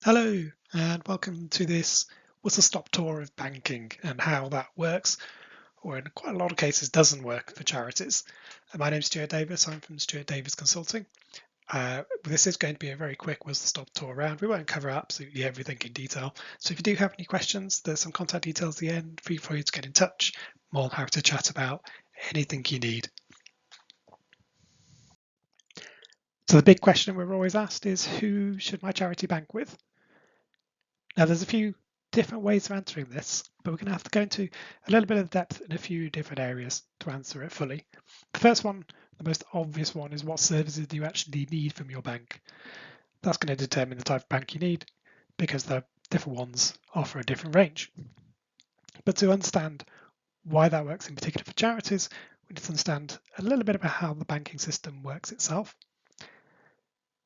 Hello, and welcome to this whistle-stop tour of banking and how that works, or in quite a lot of cases doesn't work for charities. My name's Stuart Davis. I'm from Stuart Davis Consulting. This is going to be a very quick whistle-stop tour around. We won't cover absolutely everything in detail. So if you do have any questions, there's some contact details at the end. Feel free to get in touch. More than happy to chat about anything you need. So the big question we're always asked is, who should my charity bank with? Now, there's a few different ways of answering this, but we're going to have to go into a little bit of depth in a few different areas to answer it fully. The first one, the most obvious one, is what services do you actually need from your bank? That's going to determine the type of bank you need because the different ones offer a different range. But to understand why that works in particular for charities, we need to understand a little bit about how the banking system works itself.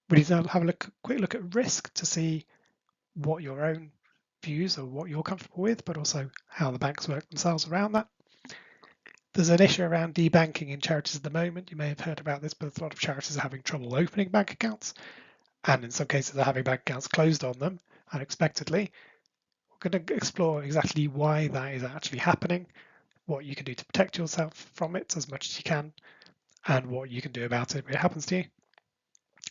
We need to have a quick look at risk to see what your own views or what you're comfortable with, but also how the banks work themselves around that. There's an issue around debanking in charities at the moment. You may have heard about this, but a lot of charities are having trouble opening bank accounts, and in some cases are having bank accounts closed on them unexpectedly. We're going to explore exactly why that is actually happening, what you can do to protect yourself from it as much as you can, and what you can do about it when it happens to you.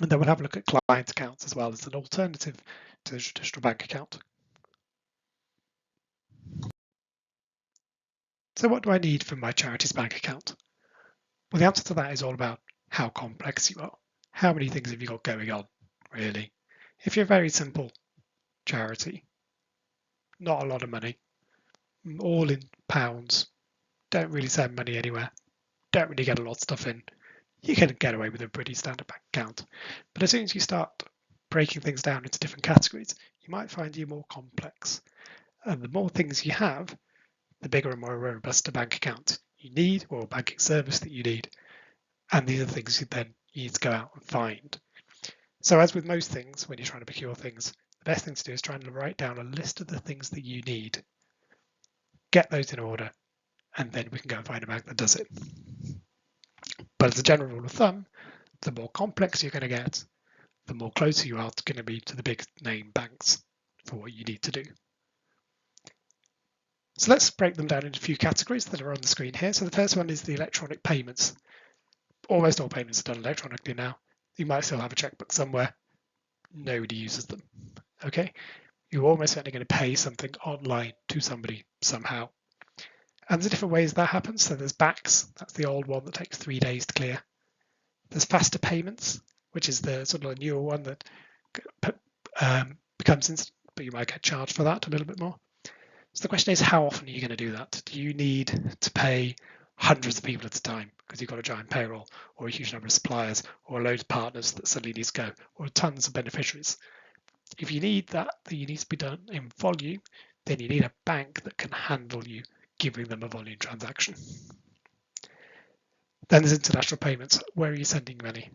And then we'll have a look at client accounts as well as an alternative to the traditional bank account. So what do I need from my charity's bank account? Well, the answer to that is all about how complex you are. How many things have you got going on, really? If you're a very simple charity, not a lot of money, all in pounds, don't really send money anywhere, don't really get a lot of stuff in, you can get away with a pretty standard bank account. But as soon as you start breaking things down into different categories, you might find you're more complex. And the more things you have, the bigger and more robust a bank account you need, or a banking service that you need. And these are the things you then need to go out and find. So as with most things, when you're trying to procure things, the best thing to do is try and write down a list of the things that you need. Get those in order, and then we can go and find a bank that does it. But as a general rule of thumb, the more complex you're going to get, the more closer you are going to be to the big name banks for what you need to do. So let's break them down into a few categories that are on the screen here. So the first one is the electronic payments. Almost all payments are done electronically now. You might still have a checkbook somewhere. Nobody uses them. Okay, you're almost certainly going to pay something online to somebody somehow. And there's different ways that happens. So there's BACS, that's the old one that takes 3 days to clear. There's faster payments, which is the sort of a newer one that becomes instant, but you might get charged for that a little bit more. So the question is, how often are you going to do that? Do you need to pay hundreds of people at a time because you've got a giant payroll, or a huge number of suppliers, or a load of partners that suddenly need to go, or tons of beneficiaries? If you need that you need to be done in volume, then you need a bank that can handle you giving them a volume transaction. Then there's international payments. Where are you sending money?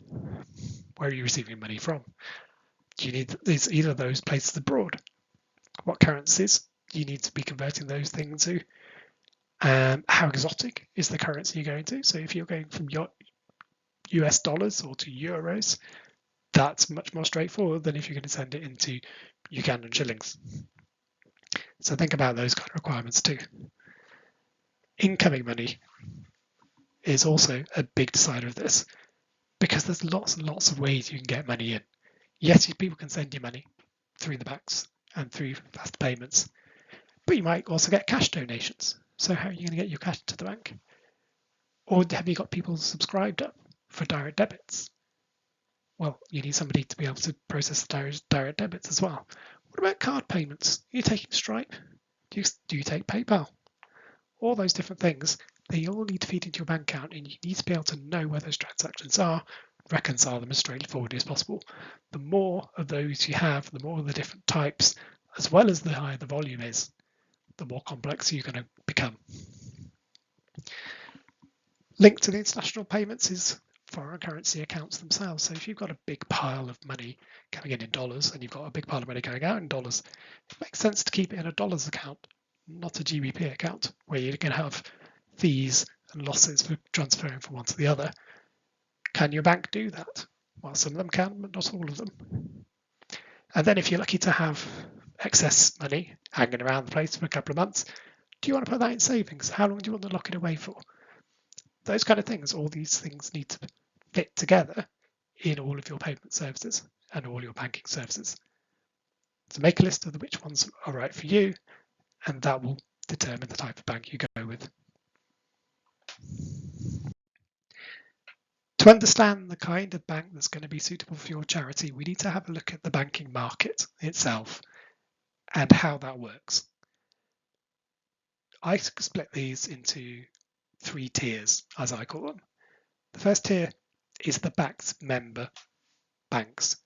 Where are you receiving money from? Do you need either of those places abroad? What currencies do you need to be converting those things to? How exotic is the currency you're going to? So if you're going from your US dollars or to euros, that's much more straightforward than if you're going to send it into Ugandan shillings. So think about those kind of requirements too. Incoming money is also a big decider of this, because there's lots and lots of ways you can get money in. Yes, people can send you money through the banks and through fast payments, but you might also get cash donations. So how are you going to get your cash to the bank? Or have you got people subscribed up for direct debits? Well, you need somebody to be able to process the direct debits as well. What about card payments? Are you taking Stripe? Do you take PayPal? All those different things, they all need to feed into your bank account, and you need to be able to know where those transactions are, reconcile them as straightforwardly as possible. The more of those you have, the more of the different types, as well as the higher the volume is, the more complex you're going to become. Linked to the international payments is foreign currency accounts themselves. So if you've got a big pile of money coming in dollars and you've got a big pile of money going out in dollars, it makes sense to keep it in a dollars account, not a GBP account, where you're going to have fees and losses for transferring from one to the other. Can your bank do that? Well, some of them can, but not all of them. And then if you're lucky to have excess money hanging around the place for a couple of months, do you want to put that in savings? How long do you want to lock it away for? Those kind of things, all these things need to fit together in all of your payment services and all your banking services. So make a list of which ones are right for you, and that will determine the type of bank you go with. To understand the kind of bank that's going to be suitable for your charity, we need to have a look at the banking market itself and how that works. I split these into 3 tiers, as I call them. The first tier is the backed member banks.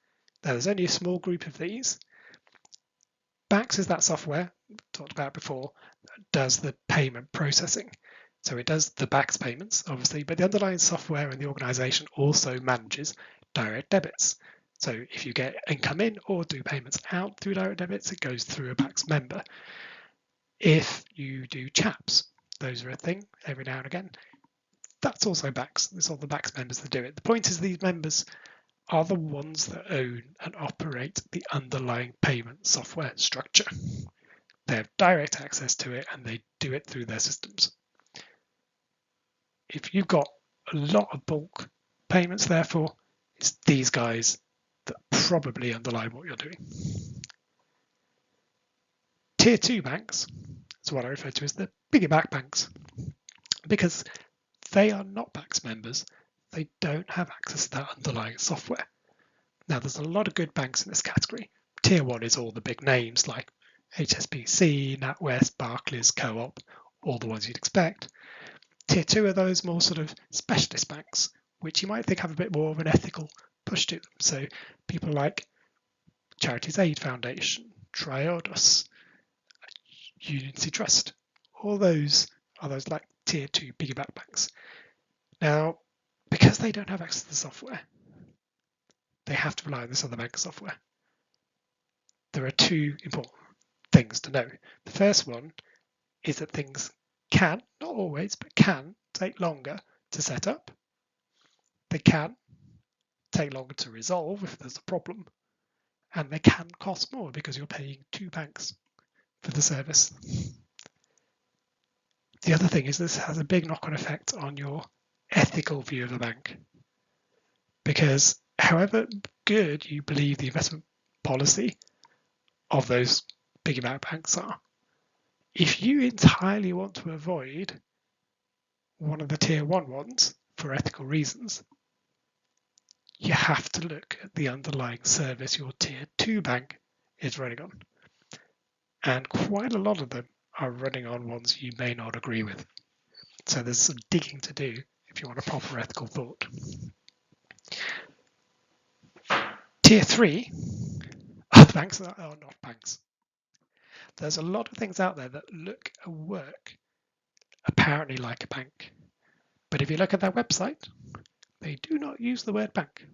Now, there's only a small group of these. BACS is that software talked about before that does the payment processing. So it does the BACS payments, obviously, but the underlying software and the organization also manages direct debits. So if you get income in or do payments out through direct debits, it goes through a BACS member. If you do CHAPS, those are a thing every now and again. That's also BACS. It's all the BACS members that do it. The point is these members are the ones that own and operate the underlying payment software structure. They have direct access to it and they do it through their systems. If you've got a lot of bulk payments, therefore, it's these guys that probably underlie what you're doing. Tier 2 banks is what I refer to as the piggyback banks, because they are not BACS members. They don't have access to that underlying software. Now, there's a lot of good banks in this category. Tier 1 is all the big names like HSBC, NatWest, Barclays, Co-op, all the ones you'd expect. Tier 2 are those more sort of specialist banks, which you might think have a bit more of an ethical push to them. So people like Charities Aid Foundation, Triodos, Unity Trust, all those are those like Tier 2 piggyback banks. Now, because they don't have access to the software, they have to rely on this other bank software. There are 2 important things to know. The first one is that things can, not always, but can take longer to set up. They can take longer to resolve if there's a problem. And they can cost more because you're paying 2 banks for the service. The other thing is this has a big knock-on effect on your ethical view of a bank. Because however good you believe the investment policy of those piggyback banks are, if you entirely want to avoid one of the tier 1 ones for ethical reasons, you have to look at the underlying service your tier 2 bank is running on. And quite a lot of them are running on ones you may not agree with. So there's some digging to do if you want a proper ethical thought. Tier 3 are the banks that are not banks. There's a lot of things out there that look and work apparently like a bank. But if you look at their website, they do not use the word bank.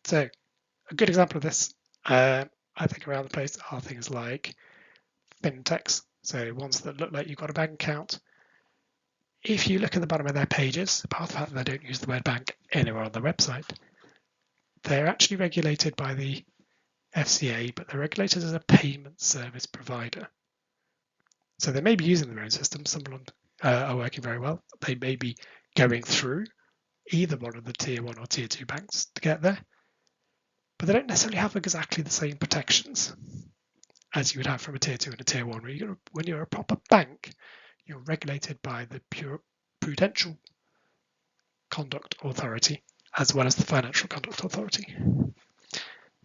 So a good example of this, I think around the place are things like fintechs, so ones that look like you've got a bank account. If you look at the bottom of their pages, apart from the fact that they don't use the word bank anywhere on their website, they're actually regulated by the FCA, but they're regulated as a payment service provider. So they may be using their own system. Some of them are working very well. They may be going through either one of the tier 1 or tier 2 banks to get there, but they don't necessarily have exactly the same protections as you would have from a tier 2 and a tier 1. When you're a proper bank, you're regulated by the Prudential Conduct Authority as well as the Financial Conduct Authority.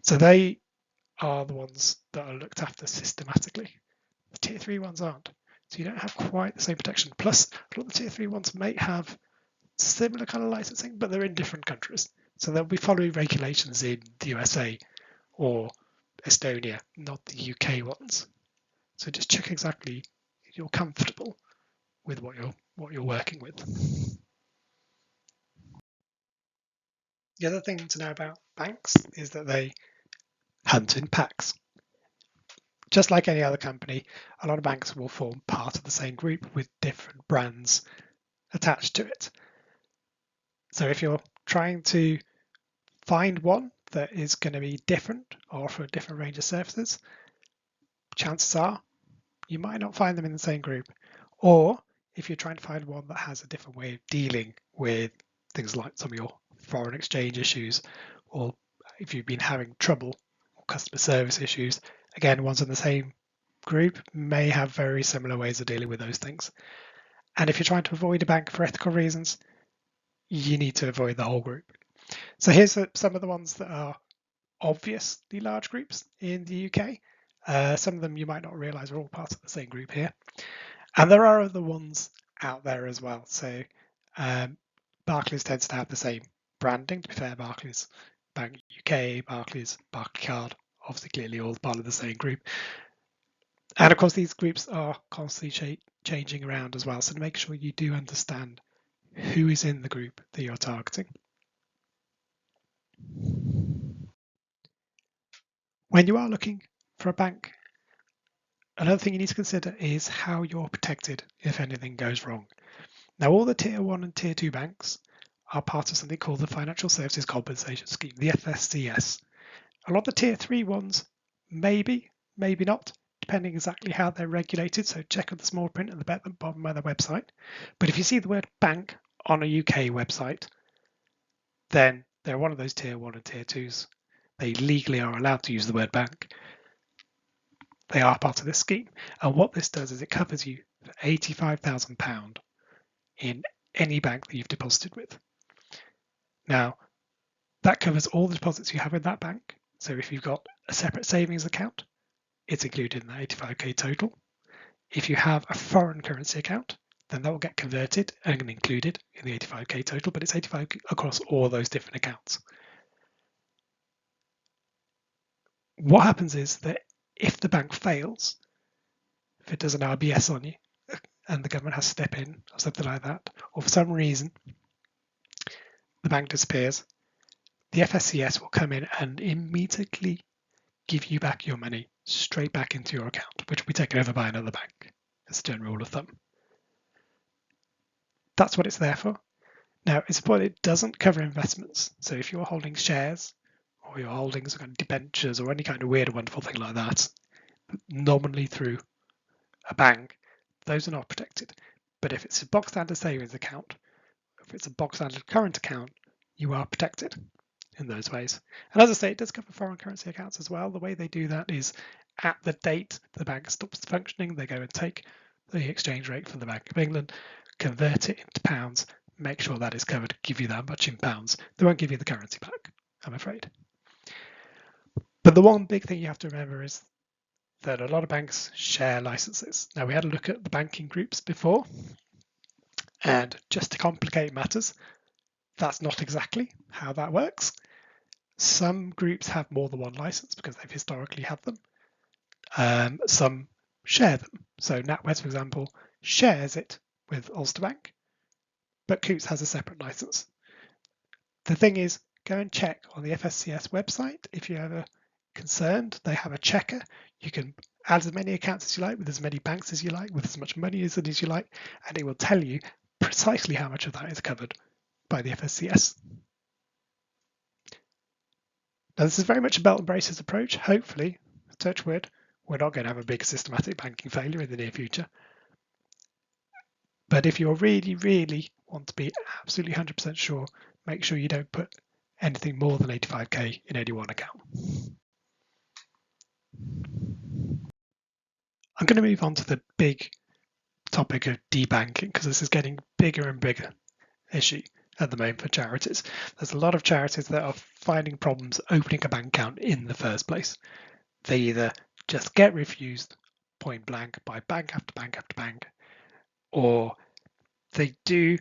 So they are the ones that are looked after systematically. The tier 3 ones aren't. So you don't have quite the same protection. Plus, a lot of the tier 3 ones may have similar kind of licensing, but they're in different countries. So they'll be following regulations in the USA or Estonia, not the UK ones. So just check exactly you're comfortable with what you're working with. The other thing to know about banks is that they hunt in packs. Just like any other company, a lot of banks will form part of the same group with different brands attached to it. So if you're trying to find one that is going to be different or offer a different range of services, chances are you might not find them in the same group. Or if you're trying to find one that has a different way of dealing with things like some of your foreign exchange issues, or if you've been having trouble or customer service issues, again, ones in the same group may have very similar ways of dealing with those things. And if you're trying to avoid a bank for ethical reasons, you need to avoid the whole group. So here's some of the ones that are obviously large groups in the UK. Some of them you might not realise are all part of the same group here. And there are other ones out there as well. So Barclays tends to have the same branding. To be fair, Barclays Bank UK, Barclays, Barclaycard, obviously clearly all part of the same group. And of course, these groups are constantly changing around as well. So to make sure you do understand who is in the group that you're targeting. When you are looking for a bank, another thing you need to consider is how you're protected if anything goes wrong. Now, all the Tier 1 and Tier 2 banks are part of something called the Financial Services Compensation Scheme, the FSCS. A lot of the Tier 3 ones, maybe not, depending exactly how they're regulated. So check out the small print at the bottom of their website. But if you see the word bank on a UK website, then they're one of those Tier 1 and Tier 2s. They legally are allowed to use the word bank. They are part of this scheme. And what this does is it covers you for £85,000 in any bank that you've deposited with. Now, that covers all the deposits you have in that bank. So if you've got a separate savings account, it's included in that 85k total. If you have a foreign currency account, then that will get converted and included in the 85k total, but it's 85 across all those different accounts. What happens is that if the bank fails, if it does an RBS on you and the government has to step in or something like that, or for some reason the bank disappears, the FSCS will come in and immediately give you back your money straight back into your account, which will be taken over by another bank. That's a general rule of thumb. That's what it's there for. Now, it's important it doesn't cover investments. So if you're holding shares or your holdings are kind of debentures or any kind of weird or wonderful thing like that, nominally through a bank, those are not protected. But if it's a box standard savings account, if it's a box standard current account, you are protected in those ways. And as I say, it does cover foreign currency accounts as well. The way they do that is at the date the bank stops functioning, they go and take the exchange rate from the Bank of England, convert it into pounds, make sure that is covered, give you that much in pounds. They won't give you the currency back, I'm afraid. But the one big thing you have to remember is that a lot of banks share licenses. Now, we had a look at the banking groups before, and just to complicate matters, that's not exactly how that works. Some groups have more than one license because they've historically had them. Some share them. So NatWest, for example, shares it with Ulster Bank, but Coutts has a separate license. The thing is, go and check on the FSCS website. If you're ever concerned, they have a checker. You can add as many accounts as you like, with as many banks as you like, with as much money as you like, and it will tell you precisely how much of that is covered by the FSCS. Now, this is very much a belt and braces approach. Hopefully, touch wood, we're not going to have a big systematic banking failure in the near future. But if you really want to be absolutely 100% sure, make sure you don't put anything more than 85k in any one account. I'm going to move on to the big topic of debanking, because this is getting bigger and bigger issue at the moment for charities. There's a lot of charities that are finding problems opening a bank account in the first place. They either just get refused point blank by bank after bank after bank, or they do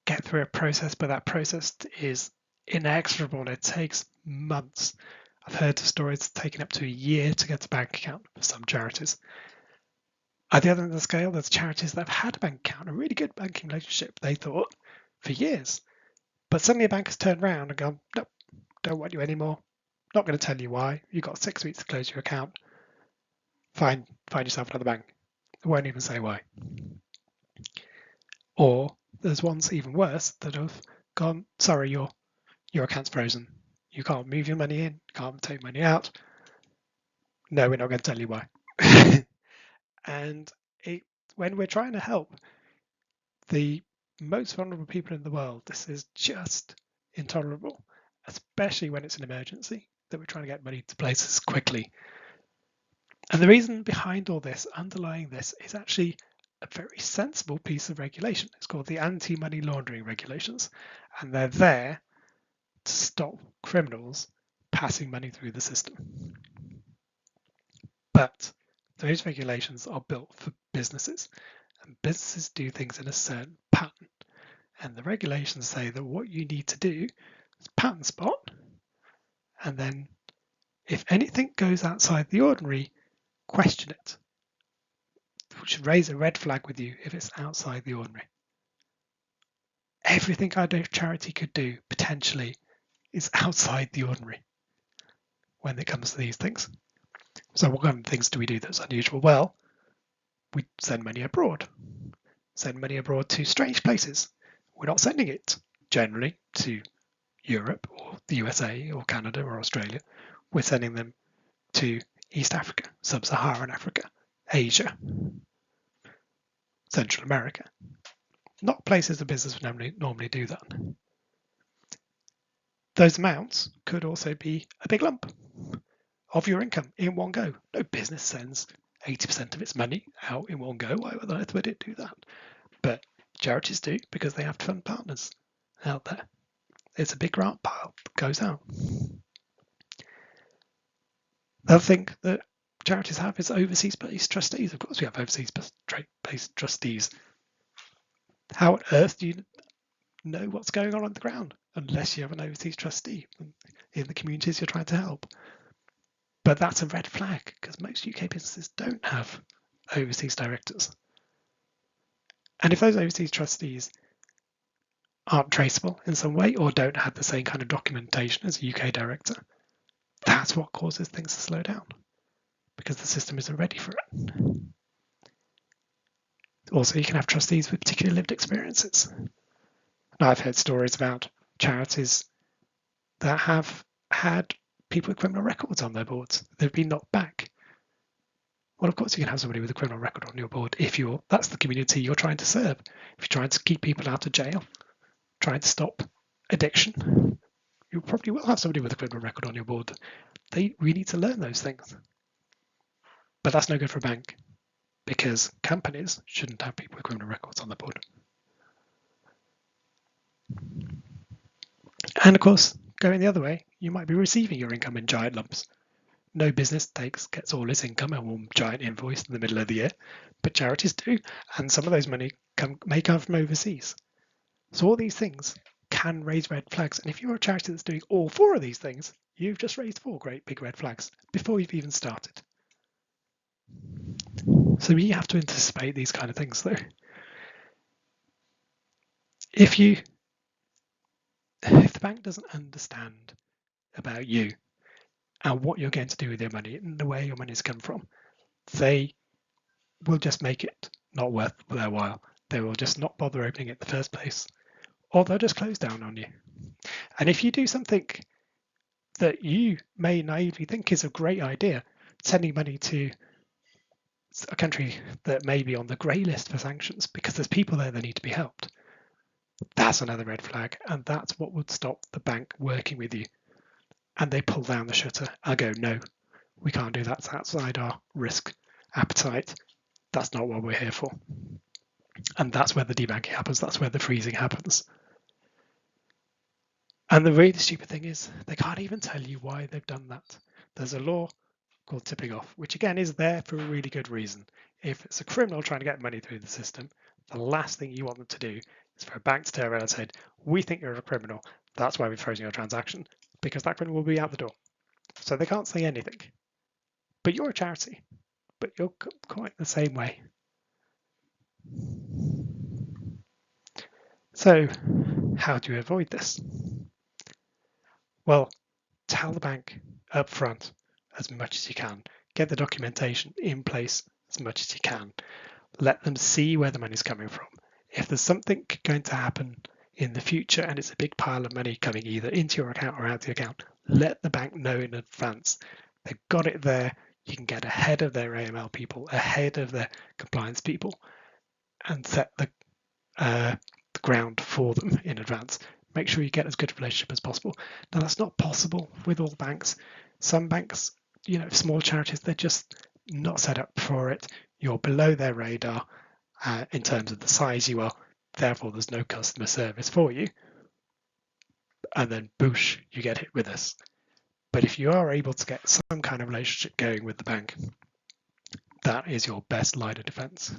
get through a process, but that process is inexorable. It takes months. I've heard of stories taking up to a year to get a bank account for some charities. At the other end of the scale, there's charities that have had a bank account, a really good banking relationship, they thought, for years. But suddenly a bank has turned around and gone, nope, don't want you anymore. Not going to tell you why. You've got 6 weeks to close your account. Find yourself another bank. They won't even say why. Or there's ones even worse that have gone, sorry, your account's frozen. You can't move your money in, can't take money out. No, we're not going to tell you why. And when we're trying to help the most vulnerable people in the world, this is just intolerable, especially when it's an emergency that we're trying to get money to places quickly. And the reason behind all this, underlying this, is actually a very sensible piece of regulation. It's called the Anti-Money Laundering Regulations, and they're there to stop criminals passing money through the system. But those regulations are built for businesses, and businesses do things in a certain pattern. And the regulations say that what you need to do is pattern spot, and then if anything goes outside the ordinary, question it, which should raise a red flag with you if it's outside the ordinary. Everything I know charity could do potentially is outside the ordinary when it comes to these things. So what kind of things do we do that's unusual? Well, we send money abroad. Send money abroad to strange places. We're not sending it generally to Europe or the USA or Canada or Australia. We're sending them to East Africa, Sub-Saharan Africa, Asia, Central America. Not places the business would normally do that. Those amounts could also be a big lump of your income in one go. No business sends 80% of its money out in one go. Why on earth would it do that? But charities do, because they have to fund partners out there. It's a big grant pile that goes out. The other thing that charities have is overseas-based trustees. Of course we have overseas-based trustees. How on earth do you know what's going on the ground unless you have an overseas trustee in the communities you're trying to help? But that's a red flag, because most UK businesses don't have overseas directors. And if those overseas trustees aren't traceable in some way or don't have the same kind of documentation as a UK director, that's what causes things to slow down, because the system isn't ready for it. Also, you can have trustees with particular lived experiences. Now, I've heard stories about charities that have had people with criminal records on their boards. They've been knocked back. Well, of course you can have somebody with a criminal record on your board if that's the community you're trying to serve. If you're trying to keep people out of jail, trying to stop addiction, you probably will have somebody with a criminal record on your board. We need to learn those things. But that's no good for a bank, because companies shouldn't have people with criminal records on their board. And of course, going the other way, you might be receiving your income in giant lumps. No business gets all its income in one giant invoice in the middle of the year, but charities do, and some of those money may come from overseas. So all these things can raise red flags, and if you're a charity that's doing all four of these things, you've just raised four great big red flags before you've even started. So we have to anticipate these kind of things, though. If the bank doesn't understand about you and what you're going to do with your money and the way your money's come from, they will just make it not worth their while. They will just not bother opening it in the first place, or they'll just close down on you. And if you do something that you may naively think is a great idea, sending money to a country that may be on the grey list for sanctions because there's people there that need to be helped, that's another red flag, and that's what would stop the bank working with you. And they pull down the shutter and go, no, we can't do that. It's outside our risk appetite. That's not what we're here for. And that's where the debanking happens. That's where the freezing happens. And the really stupid thing is they can't even tell you why they've done that. There's a law called tipping off, which again is there for a really good reason. If it's a criminal trying to get money through the system, the last thing you want them to do is for a bank to turn around and say, we think you're a criminal, that's why we're frozen your transaction, because that criminal will be out the door. So they can't say anything. But you're a charity, but you're quite the same way. So how do you avoid this? Well, tell the bank up front as much as you can. Get the documentation in place as much as you can. Let them see where the money's coming from. If there's something going to happen in the future and it's a big pile of money coming either into your account or out of the account, let the bank know in advance. They've got it there. You can get ahead of their AML people, ahead of their compliance people, and set the ground for them in advance. Make sure you get as good a relationship as possible. Now, that's not possible with all banks. Some banks, small charities, they're just not set up for it. You're below their radar in terms of the size you are. Therefore, there's no customer service for you. And then, boosh, you get hit with this. But if you are able to get some kind of relationship going with the bank, that is your best line of defense.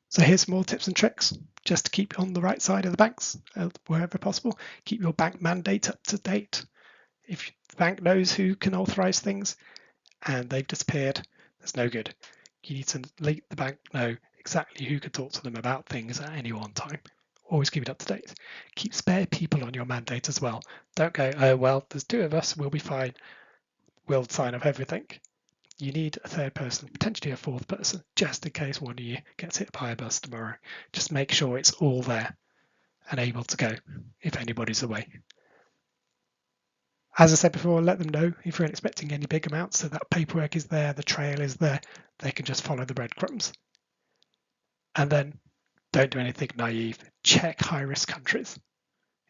So here's some more tips and tricks just to keep on the right side of the banks wherever possible. Keep your bank mandate up to date. If the bank knows who can authorize things and they've disappeared, that's no good. You need to let the bank know exactly who can talk to them about things at any one time. Always keep it up to date. Keep spare people on your mandate as well. Don't go, oh, well, there's 2 of us, we'll be fine. We'll sign off everything. You need a 3rd person, potentially a 4th person, just in case one of you gets hit by a bus tomorrow. Just make sure it's all there and able to go if anybody's away. As I said before, let them know if you're expecting any big amounts, so that paperwork is there, the trail is there, they can just follow the breadcrumbs. And then don't do anything naive. Check high-risk countries.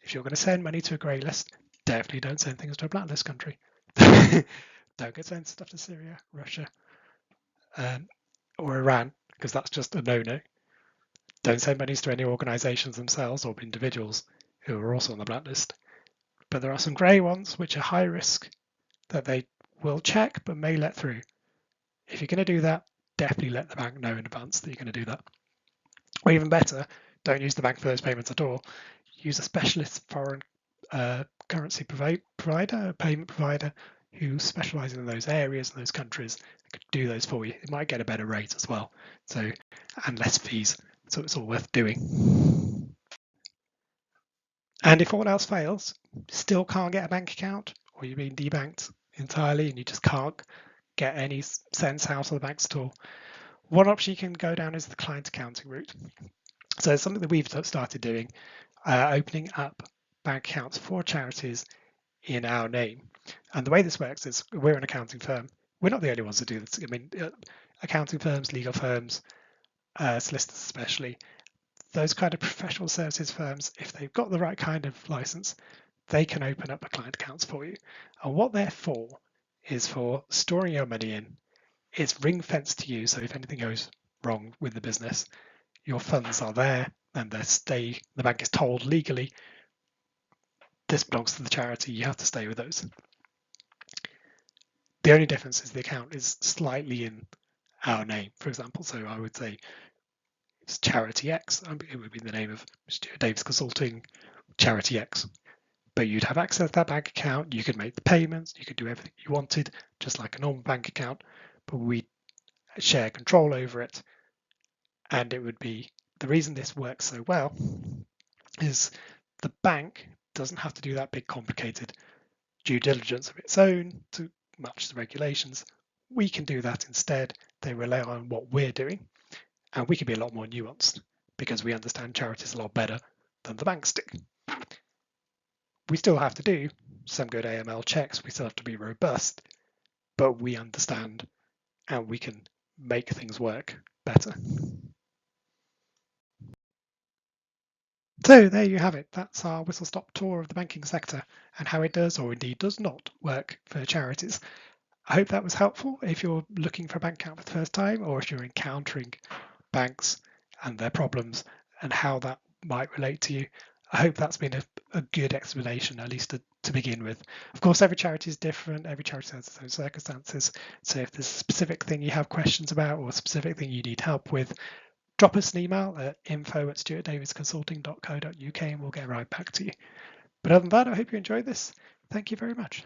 If you're going to send money to a grey list, definitely don't send things to a blacklist country. Don't go send stuff to Syria, Russia, or Iran, because that's just a no-no. Don't send monies to any organisations themselves or individuals who are also on the blacklist. But there are some grey ones which are high risk that they will check but may let through. If you're going to do that, definitely let the bank know in advance that you're going to do that. Or even better, don't use the bank for those payments at all. Use a specialist foreign currency provider, payment provider, who specialises in those areas and those countries and could do those for you. It might get a better rate as well, and less fees. So it's all worth doing. And if all else fails, still can't get a bank account, or you've been debanked entirely and you just can't get any sense out of the banks at all, one option you can go down is the client accounting route. So it's something that we've started doing, opening up bank accounts for charities in our name. And the way this works is we're an accounting firm. We're not the only ones that do this. I mean, accounting firms, legal firms, solicitors especially, those kind of professional services firms, if they've got the right kind of license, they can open up a client accounts for you. And what they're for is for storing your money in. It's ring fenced to you, so if anything goes wrong with the business, your funds are there and the bank is told legally, this belongs to the charity, you have to stay with those. The only difference is the account is slightly in our name, for example. So I would say it's Charity X. It would be the name of Stuart Davis Consulting, Charity X. But you'd have access to that bank account. You could make the payments. You could do everything you wanted, just like a normal bank account. But we share control over it. And it would be the reason this works so well is the bank doesn't have to do that big complicated due diligence of its own to match the regulations. We can do that instead. They rely on what we're doing, and we can be a lot more nuanced because we understand charities a lot better than the banks do. We still have to do some good AML checks, we still have to be robust, but we understand and we can make things work better. So there you have it. That's our whistle-stop tour of the banking sector and how it does or indeed does not work for charities. I hope that was helpful if you're looking for a bank account for the first time, or if you're encountering banks and their problems and how that might relate to you. I hope that's been a good explanation, at least to begin with. Of course, every charity is different. Every charity has its own circumstances. So if there's a specific thing you have questions about or a specific thing you need help with, drop us an email at info@stuartdavisconsulting.co.uk and we'll get right back to you. But other than that, I hope you enjoyed this. Thank you very much.